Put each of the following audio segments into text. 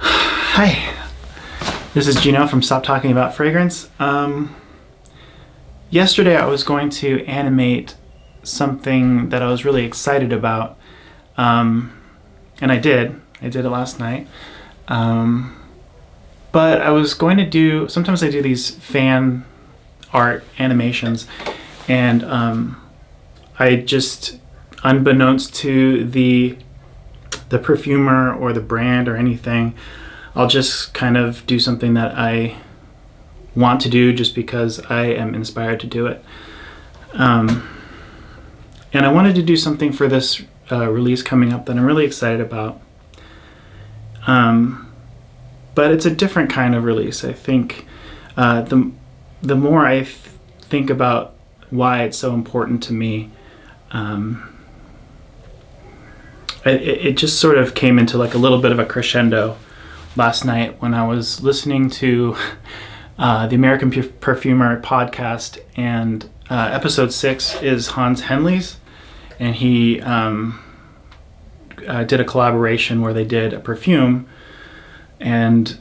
Hi, this is Gino from Stop Talking About Fragrance. Yesterday I was going to animate something that I was really excited about, and I did it last night, but I was going to do, sometimes I do these fan art animations, and I just, unbeknownst to the perfumer or the brand or anything, I'll just kind of do something that I want to do just because I am inspired to do it. And I wanted to do something for this release coming up that I'm really excited about. But it's a different kind of release. I think the more I think about why it's so important to me, it just sort of came into like a little bit of a crescendo last night when I was listening to the American Perfumer podcast, and episode 6 is Hans Hendley's, and he did a collaboration where they did a perfume, and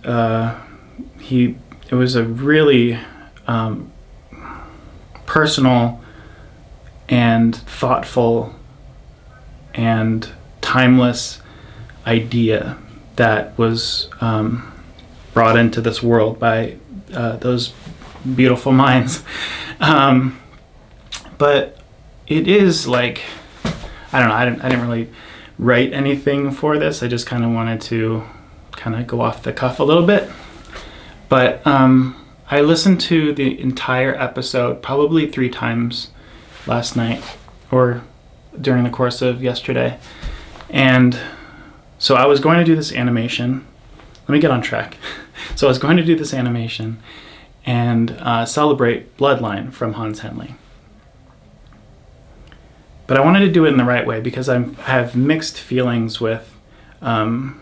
it was a really personal and thoughtful and timeless idea that was brought into this world by those beautiful minds. But it is like, I don't know, I didn't really write anything for this. I just kind of wanted to kind of go off the cuff a little bit. But I listened to the entire episode probably 3 times last night or during the course of yesterday. And so I was going to do this animation. Let me get on track. So I was going to do this animation and celebrate Bloodline from Hans Hendley. But I wanted to do it in the right way because I have mixed feelings with the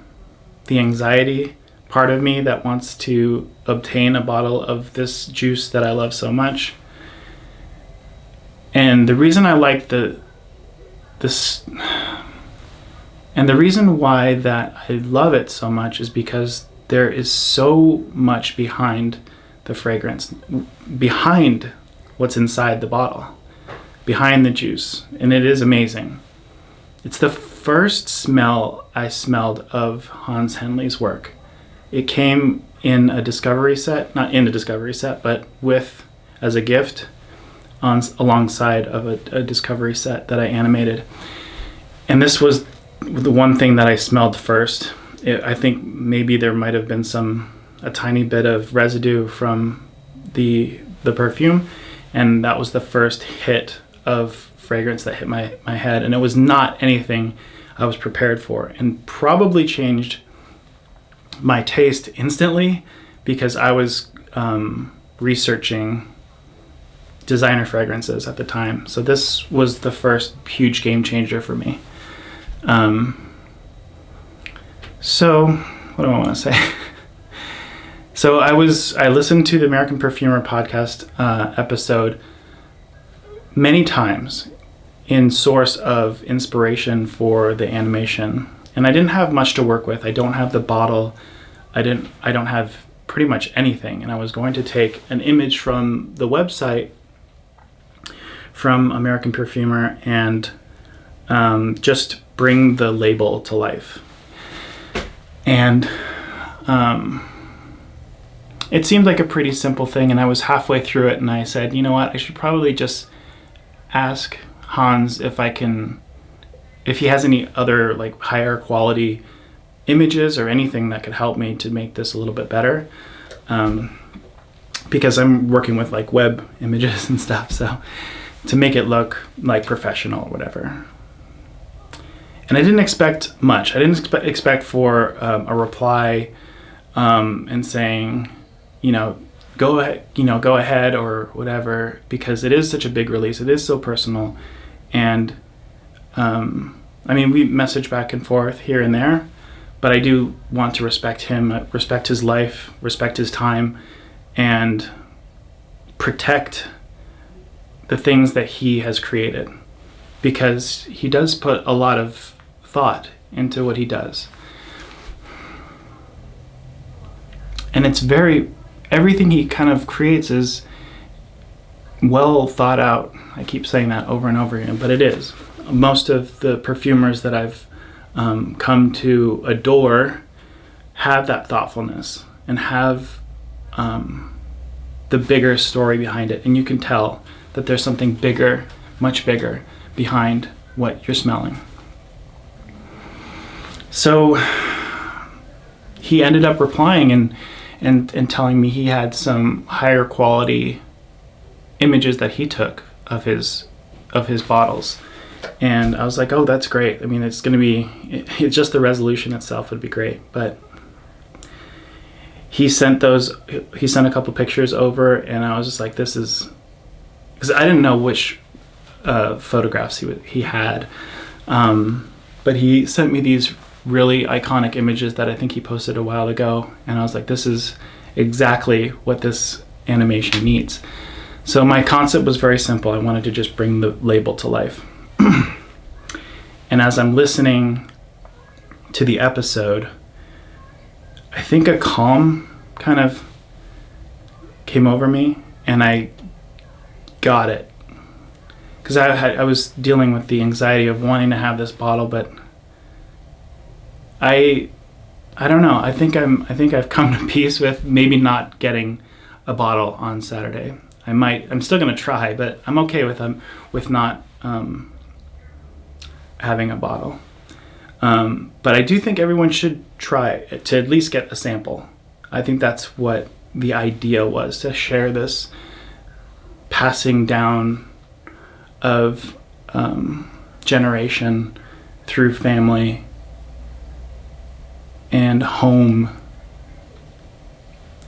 anxiety part of me that wants to obtain a bottle of this juice that I love so much. And the reason I like and the reason why that I love it so much is because there is so much behind the fragrance, behind what's inside the bottle, behind the juice, and it is amazing. It's the first smell I smelled of Hans Hendley's work. It came in a discovery set, not in a discovery set, but as a gift alongside of a discovery set that I animated. And this was the one thing that I smelled first. I think maybe there might have been a tiny bit of residue from the perfume, and that was the first hit of fragrance that hit my head, and it was not anything I was prepared for, and probably changed my taste instantly because I was researching designer fragrances at the time. So this was the first huge game changer for me. So what do I want to say? So I listened to the American Perfumer podcast episode many times in source of inspiration for the animation, and I didn't have much to work with. I don't have the bottle. I don't have pretty much anything, and I was going to take an image from the website from American Perfumer and just bring the label to life. And it seemed like a pretty simple thing, and I was halfway through it and I said, you know what, I should probably just ask Hans if he has any other like higher quality images or anything that could help me to make this a little bit better, because I'm working with like web images and stuff, so to make it look like professional or whatever. And I didn't expect much. I didn't expect for a reply and saying, go ahead or whatever, because it is such a big release. It is so personal. And we message back and forth here and there, but I do want to respect him, respect his life, respect his time, and protect the things that he has created. because he does put a lot of thought into what he does. And it's everything he kind of creates is well thought out. I keep saying that over and over again, but it is. Most of the perfumers that I've come to adore have that thoughtfulness and have the bigger story behind it. And you can tell that there's something bigger, much bigger, behind what you're smelling. So he ended up replying and telling me he had some higher quality images that he took of his bottles. And I was like, oh, that's great. I mean, it's just the resolution itself would be great. But he sent a couple pictures over, and I was just like, this is, because I didn't know which photographs he had. But he sent me these really iconic images that I think he posted a while ago. And I was like, this is exactly what this animation needs. So my concept was very simple. I wanted to just bring the label to life. And as I'm listening to the episode, I think a calm kind of came over me, and I got it. Because I was dealing with the anxiety of wanting to have this bottle, but I don't know. I think I've come to peace with maybe not getting a bottle on Saturday. I'm still gonna try, but I'm okay with not having a bottle. But I do think everyone should try to at least get a sample. I think that's what the idea was, to share this passing down of generation through family and home,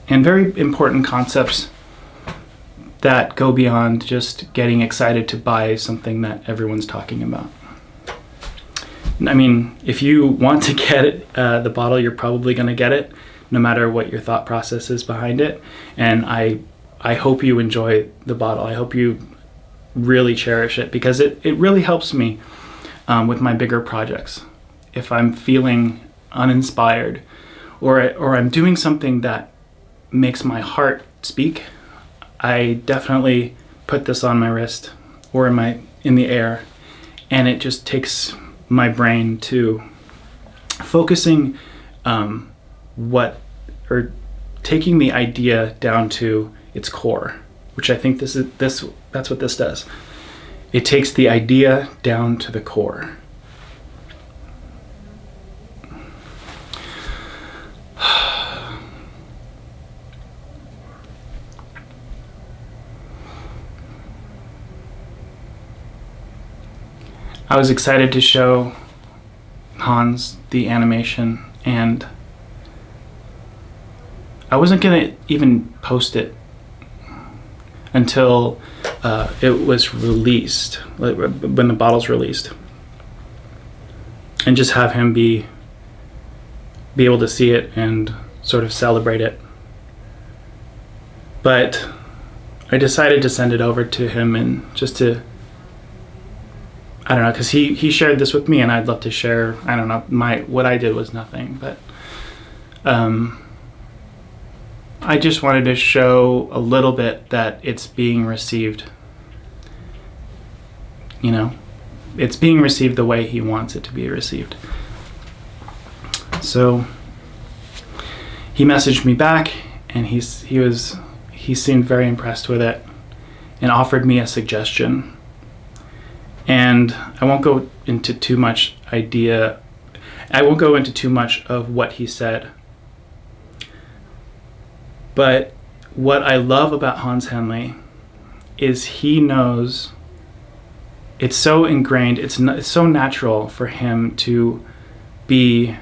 and very important concepts that go beyond just getting excited to buy something that everyone's talking about. I mean, if you want to get it, the bottle, you're probably going to get it, no matter what your thought process is behind it. And I hope you enjoy the bottle. I hope you really cherish it, because it really helps me with my bigger projects. If I'm feeling uninspired, or I'm doing something that makes my heart speak, I definitely put this on my wrist or in the air, and it just takes my brain to focusing taking the idea down to its core, which I think that's what this does. It takes the idea down to the core. I was excited to show Hans the animation, and I wasn't gonna even post it until it was released, when the bottle's released, and just have him be able to see it and sort of celebrate it. But I decided to send it over to him, and just to, I don't know, because he shared this with me, and I'd love to share. I don't know, what I did was nothing, but I just wanted to show a little bit that it's being received. You know, it's being received the way he wants it to be received. So he messaged me back, and he seemed very impressed with it, and offered me a suggestion. And I won't go into too much of what he said. But what I love about Hans Hendley is he knows, it's so ingrained, it's so natural for him to be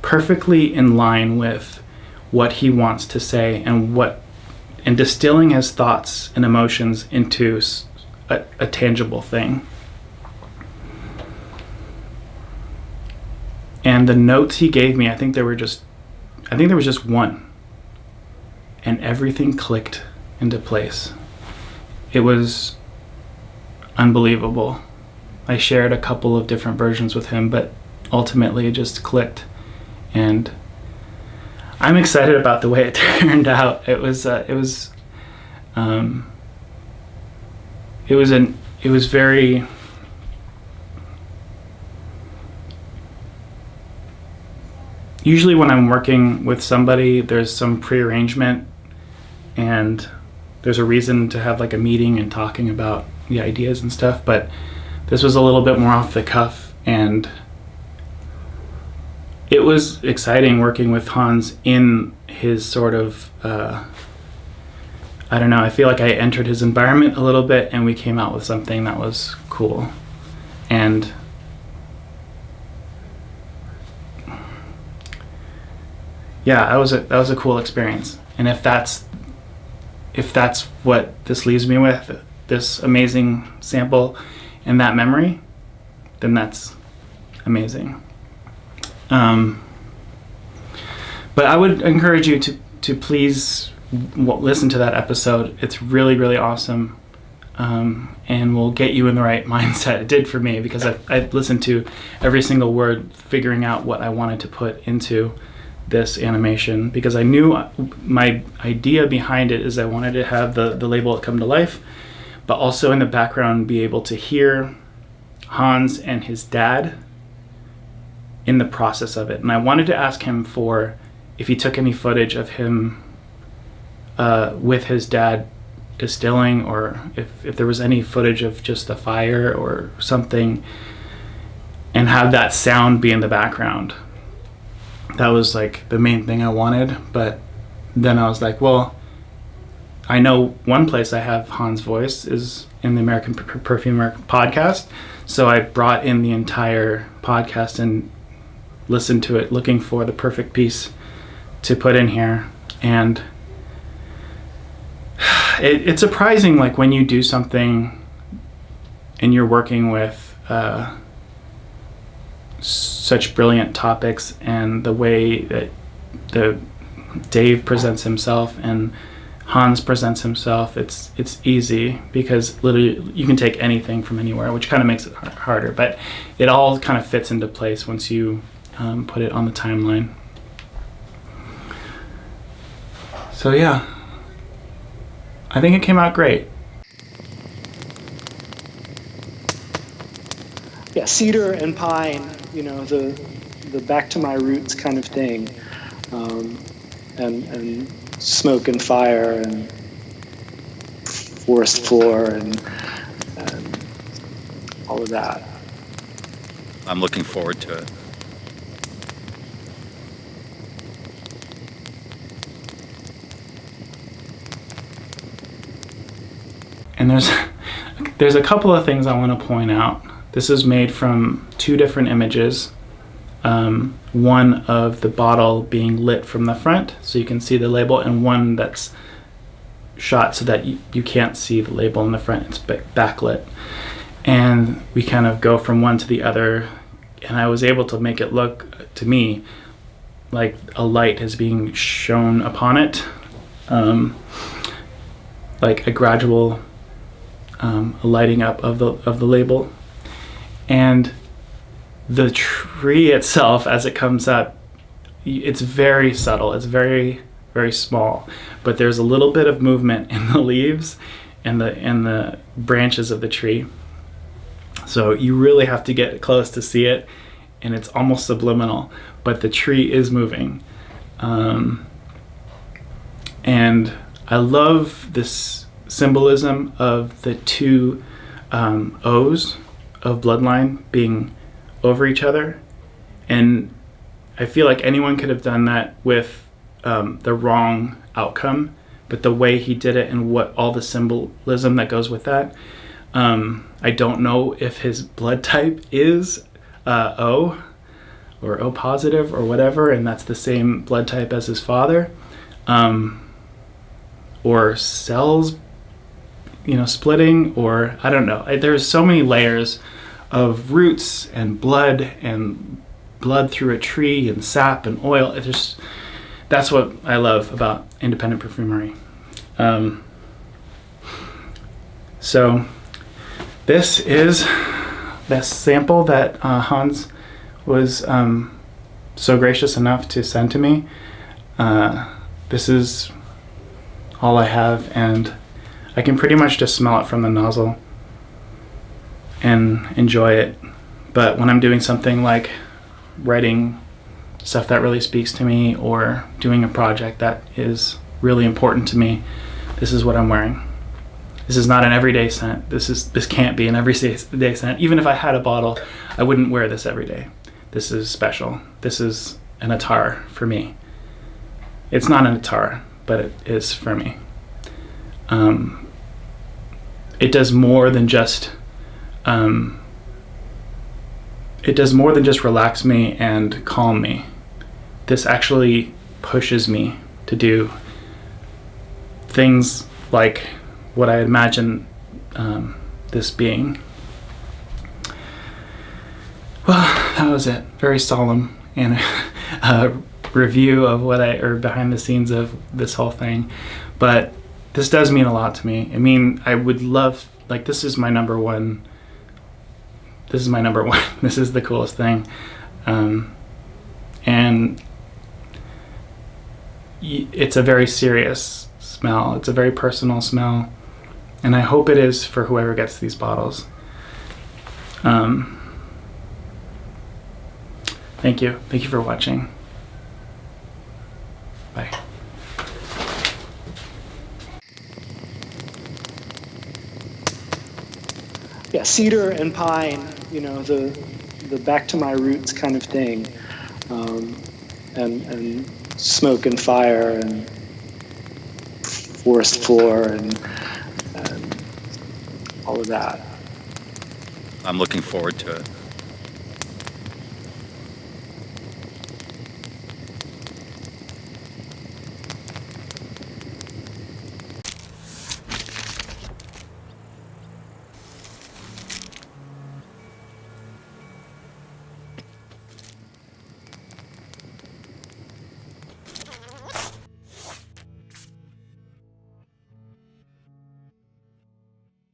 perfectly in line with what he wants to say, and distilling his thoughts and emotions into a tangible thing. And the notes he gave me, I think there was just one, and everything clicked into place. It was unbelievable. I shared a couple of different versions with him, but ultimately it just clicked. And I'm excited about the way it turned out. It was very, usually when I'm working with somebody, there's some prearrangement and there's a reason to have like a meeting and talking about the ideas and stuff, but this was a little bit more off the cuff, and it was exciting working with Hans in his sort of, I don't know, I feel like I entered his environment a little bit and we came out with something that was cool. And yeah, that was a cool experience. And if that's what this leaves me with, this amazing sample and that memory, then that's amazing. But I would encourage you to please listen to that episode. It's really, really awesome, and will get you in the right mindset. It did for me, because I listened to every single word, figuring out what I wanted to put into this animation, because I knew my idea behind it is I wanted to have the label come to life, but also in the background be able to hear Hans and his dad in the process of it. And I wanted to ask him for if he took any footage of him with his dad distilling, or if there was any footage of just the fire or something, and have that sound be in the background. That was like the main thing I wanted. But then I was like, well, I know one place I have Hans' voice is in the American Perfumer podcast. So I brought in the entire podcast and listened to it, looking for the perfect piece to put in here. And it's surprising, like when you do something and you're working with such brilliant topics, and the way that Dave presents himself and Hans presents himself, it's easy, because literally you can take anything from anywhere, which kind of makes it harder, but it all kind of fits into place once you put it on the timeline. So yeah, I think it came out great. Yeah, cedar and pine, the back to my roots kind of thing, and smoke and fire and forest floor and all of that. I'm looking forward to it. And there's a couple of things I want to point out. This is made from two different images. One of the bottle being lit from the front, so you can see the label, and one that's shot so that you can't see the label in the front. It's backlit. And we kind of go from one to the other, and I was able to make it look, to me, like a light is being shown upon it. Like a gradual lighting up of the label. And the tree itself, as it comes up, it's very subtle. It's very, very small, but there's a little bit of movement in the leaves and the branches of the tree. So you really have to get close to see it, and it's almost subliminal, but the tree is moving. And I love this symbolism of the two O's of Bloodline being over each other, and I feel like anyone could have done that with the wrong outcome, but the way he did it and what all the symbolism that goes with that, I don't know if his blood type is O or O positive or whatever, and that's the same blood type as his father, or cells splitting, or I don't know. There's so many layers of roots and blood through a tree and sap and oil. That's what I love about independent perfumery. So This is the sample that Hans was so gracious enough to send to me. This is all I have, and I can pretty much just smell it from the nozzle and enjoy it. But when I'm doing something like writing stuff that really speaks to me or doing a project that is really important to me, this is what I'm wearing. This is not an everyday scent. This can't be an everyday scent. Even if I had a bottle, I wouldn't wear this every day. This is special. This is an attar for me. It's not an attar, but it is for me. It does more than just relax me and calm me. This actually pushes me to do things like what I imagine this being. Well, that was it. Very solemn and a review of behind the scenes of this whole thing. But this does mean a lot to me. I mean, I would love, like, this is my number one. This is my number one. This is the coolest thing. And it's a very serious smell. It's a very personal smell. And I hope it is for whoever gets these bottles. Thank you. Thank you for watching. Bye. Yeah, cedar and pine, you know, the back to my roots kind of thing. And smoke and fire and forest floor and all of that. I'm looking forward to it.